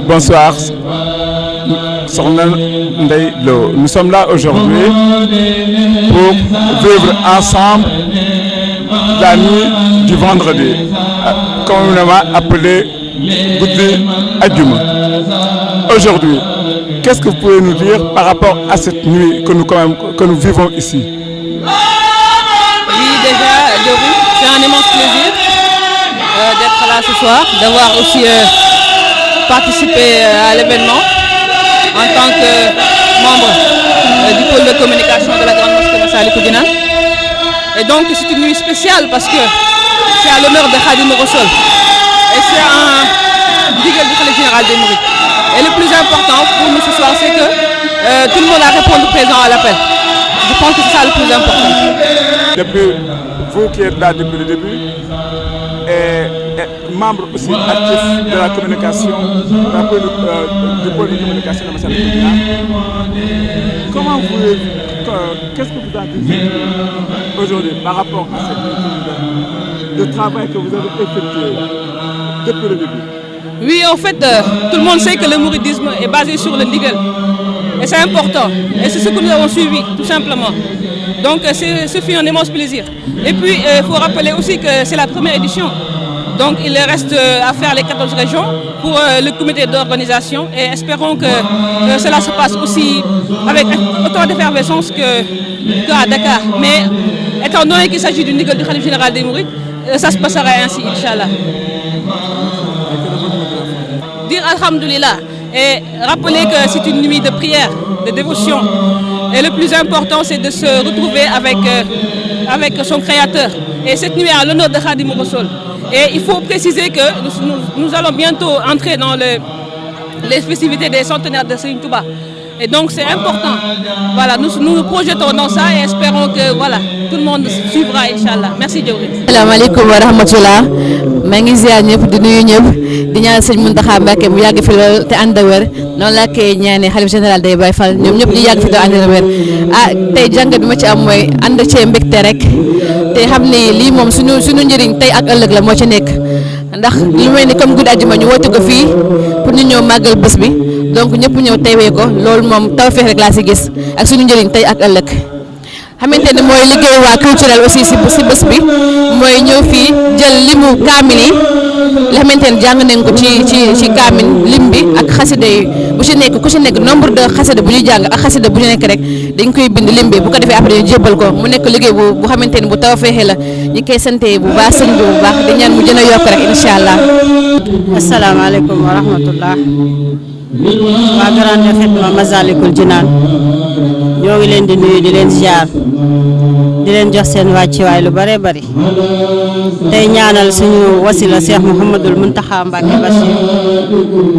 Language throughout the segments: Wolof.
Bonsoir, nous sommes là aujourd'hui pour vivre ensemble la nuit du vendredi, communément appelée Goudi Adjuma. Aujourd'hui, qu'est-ce que vous pouvez nous dire par rapport à cette nuit que nous vivons ici? Oui, déjà, c'est un immense plaisir d'être là ce soir, d'avoir aussi participé à l'événement en tant que membre du pôle de communication de la Grande Mosquée Massalikul Jinan. Et donc c'est une nuit spéciale parce que c'est à l'honneur de Khadim Rassoul et c'est un digal du khalife général des Mourides. Et le plus important pour nous ce soir, c'est que tout le monde a répondu présent à l'appel. Je pense que c'est ça le plus important. Depuis vous qui êtes là depuis le début et membre aussi actif de la communication, du pôle de communication de Massalikul Jinan, qu'est-ce que vous avez dit aujourd'hui par rapport à ce travail que vous avez effectué depuis le début? Oui, en fait, tout le monde sait que le mouridisme est basé sur le ndigal. Et c'est important. Et c'est ce que nous avons suivi, tout simplement. Donc, ce fut un immense plaisir. Et puis, il faut rappeler aussi que c'est la première édition. Donc, il reste à faire les 14 régions pour le comité d'organisation. Et espérons que cela se passe aussi avec autant d'effervescence qu'à Dakar. Mais étant donné qu'il s'agit du ndigal du khalife général des Mourides, ça se passera ainsi, Inch'Allah. Dire Alhamdulillah et rappeler que c'est une nuit de prière, de dévotion. Et le plus important, c'est de se retrouver avec son créateur. Et cette nuit est à l'honneur de Khadim Rassoul. Et il faut préciser que nous allons bientôt entrer dans les festivités des centenaires de Serigne Touba. Et donc c'est important. Voilà, nous nous projetons dans ça et espérons que voilà, tout le monde suivra, Inch'Allah. Merci Djawri. Assalamu alaikum wa rahmatullah. maa ngi ziar ñëpp di nuyu ñëpp di ñaanal sëñ Mountakha Mbacké mu yàgg fi lool te ànd ak wér noonu laa koy ñaanee xalif général day Baye Fall ñoom ñëpp di yàgg fi te ànd ak wér tey jàngat bi ma ci am mooy ànd cee mbégte rek te xam ni lii moom suñu njëriñ tey ak ëllëg la moo ci nekk ndax lu mel ni comme guddi àjjuma ñu woote ko fii pour ñu ñëw màggal bés bi donc ñëpp ñëw teewee ko loolu moom tawfeex rek laa si gis ak suñu njëriñ tey ak ëllëg. xamante ne mooy liggéey waa culturel aussi si bés bi mooy ñëw fii jël limu kaamil yi la xamante ne jàng nañ ko ci kaamil lim bi ak xasida yi bu ci nekk ku ci nekk nombre de xasida bu ñuy jàng ak xasida bu ñu nekk rek dañ koy bind lim bi bu ko defee après ñu jébbal ko mu nekk liggéey bu xamante ne bu tawfeexe la ñu koy sante bu baax sëñ bi bu baax di ñaan mu gën a yokk rek incha allah. asalaamaaleykum wa rahmatullah. waa Grande Xidma Massalikul Jinan ñoo ngi leen di nuyu di leen ziar di leen jox seen wàccuwaay lu bare bari tey ñaanal suñu wasila Cheikh Mouhamadul Mountakha Mbacké Bachir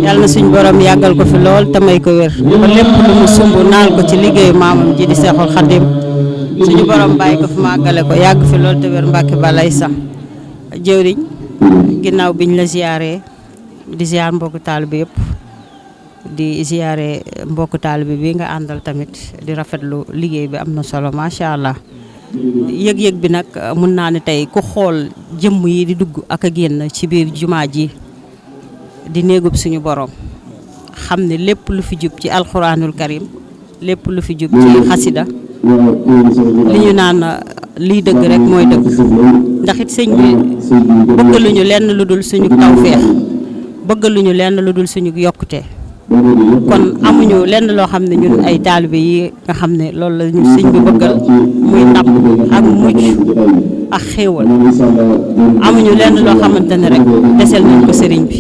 yàlla na suñu borom yàggal ko fi lool te may ko wér ba lépp lu mu sumb naal ko ci liggéeyu maamam ji di Seexul Xadim suñu borom bàyyi ko fi màggale ko yàgg fi lool te wér Mbacké balay sax jëwriñ ginnaaw biñ la ziaree di ziar mbokku taalibe yëpp di ziaré mbokk taalibe bi nga àndal tamit di rafetlu liggéey bi am na solo macha allah yëg-yëg bi nag mun naa ne tey ku xool jëmm yi di dugg ak a génn ci biir jumaa ji di néegub suñu borom xam ne lépp lu fi jub ci alxuraanul karim lépp lu fi jub ci xasida li ñu naan lii dëgg rek mooy dëgg ndax it sëñ bi bëgg lu ñu lenn lu dul suñu tawfeex bëgg lu ñu lenn lu dul suñu yokkute kon amuñu lenn loo xam ne ñun ay taalibe yi nga xam ne loolu la ñu sëñ bi bëggal muy ndam ak mucc ak xéewal amuñu lenn loo xamante ne rek desel nañ ko sëriñ bi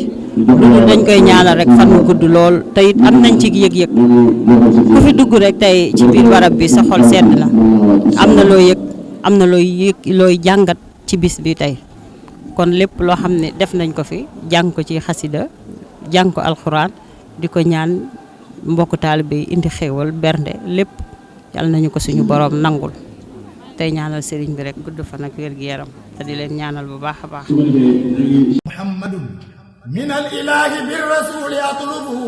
loolu dañ koy ñaanal rek fan mu gudd lool te it am nañ ci yëg-yëg ku fi dugg rek tey ci biir barab bi sa xol sedd na am na loo yëg am na looy jàngat ci bis bi tey kon lépp loo xam ne def nañ ko fi jàng ko ci xasida jàng ko alxuraan di ko ñaan mbokk taalibe yi indi xéewal bernde lépp yàlla nañu ko suñu borom nangul tey ñaanal sëriñ bi rek gudd fan ak wér gi yaram te di leen ñaanal bu baax a baax. Muhammadun min al ilahi bir rasul yatlubu